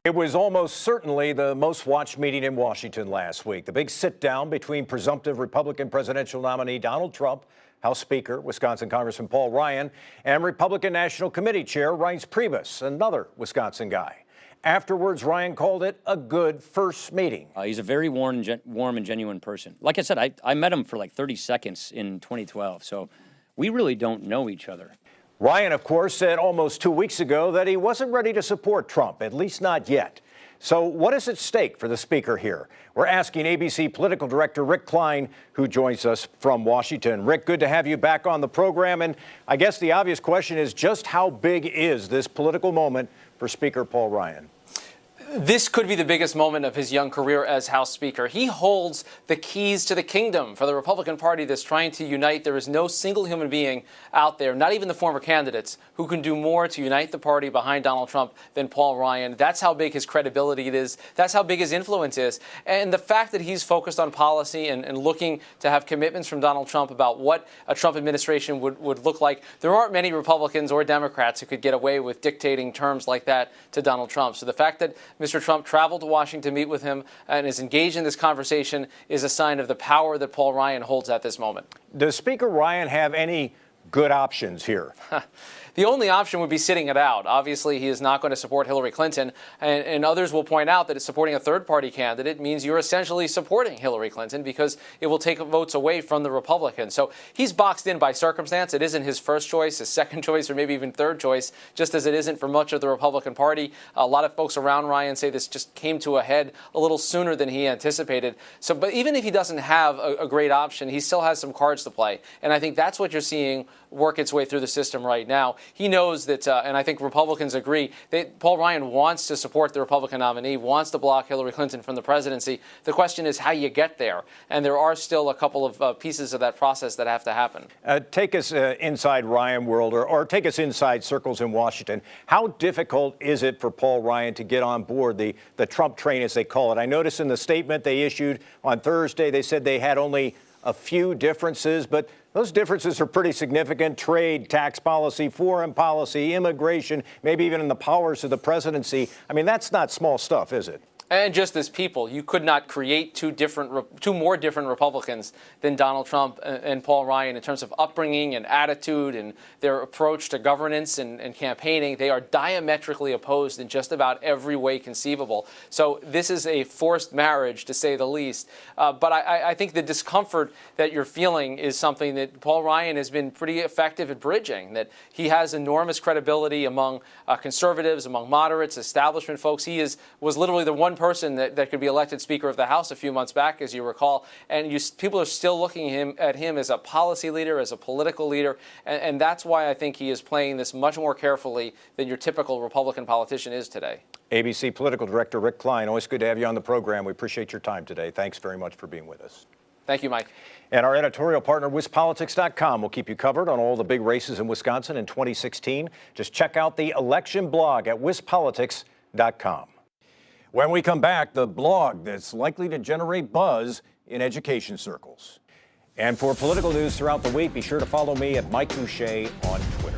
It was almost certainly the most watched meeting in Washington last week. The big sit down between presumptive Republican presidential nominee Donald Trump, House Speaker, Wisconsin Congressman Paul Ryan, and Republican National Committee Chair Reince Priebus, another Wisconsin guy. Afterwards, Ryan called it a good first meeting. He's a very warm and genuine person. Like I said, I met him for like 30 seconds in 2012, so we really don't know each other. Ryan, of course, said almost 2 weeks ago that he wasn't ready to support Trump, at least not yet. So what is at stake for the speaker here? We're asking ABC political director Rick Klein, who joins us from Washington. Rick, good to have you back on the program. And I guess the obvious question is just how big is this political moment for Speaker Paul Ryan? This could be the biggest moment of his young career as House Speaker. He holds the keys to the kingdom for the Republican Party that's trying to unite. There is no single human being out there, not even the former candidates, who can do more to unite the party behind Donald Trump than Paul Ryan. That's how big his credibility is. That's how big his influence is. And the fact that he's focused on policy and looking to have commitments from Donald Trump about what a Trump administration would look like, there aren't many Republicans or Democrats who could get away with dictating terms like that to Donald Trump. So the fact that Mr. Trump traveled to Washington to meet with him and is engaged in this conversation is a sign of the power that Paul Ryan holds at this moment. Does Speaker Ryan have any good options here? The only option would be sitting it out. Obviously, he is not going to support Hillary Clinton, and others will point out that supporting a third-party candidate means you're essentially supporting Hillary Clinton because it will take votes away from the Republicans. So he's boxed in by circumstance. It isn't his first choice, his second choice, or maybe even third choice, just as it isn't for much of the Republican Party. A lot of folks around Ryan say this just came to a head a little sooner than he anticipated. But even if he doesn't have a great option, he still has some cards to play. And I think that's what you're seeing work its way through the system right now. He knows that, and I think Republicans agree, that Paul Ryan wants to support the Republican nominee, wants to block Hillary Clinton from the presidency. The question is how you get there. And there are still a couple of pieces of that process that have to happen. Take us inside Ryan world, or take us inside circles in Washington. How difficult is it for Paul Ryan to get on board the Trump train, as they call it? I noticed in the statement they issued on Thursday, they said they had only a few differences, but those differences are pretty significant. Trade, tax policy, foreign policy, immigration, maybe even in the powers of the presidency. I mean, that's not small stuff, is it? And just as people, you could not create two more different Republicans than Donald Trump and Paul Ryan in terms of upbringing and attitude and their approach to governance and campaigning. They are diametrically opposed in just about every way conceivable. So this is a forced marriage, to say the least. But I think the discomfort that you're feeling is something that Paul Ryan has been pretty effective at bridging, that he has enormous credibility among conservatives, among moderates, establishment folks. He was literally the one person that could be elected Speaker of the House a few months back, as you recall, and people are still looking at him as a policy leader, as a political leader, and that's why I think he is playing this much more carefully than your typical Republican politician is today. ABC political director Rick Klein, always good to have you on the program. We appreciate your time today. Thanks very much for being with us. Thank you, Mike. And our editorial partner, WisPolitics.com, will keep you covered on all the big races in Wisconsin in 2016. Just check out the election blog at WisPolitics.com. When we come back, the blog that's likely to generate buzz in education circles. And for political news throughout the week, be sure to follow me at Mike Boucher on Twitter.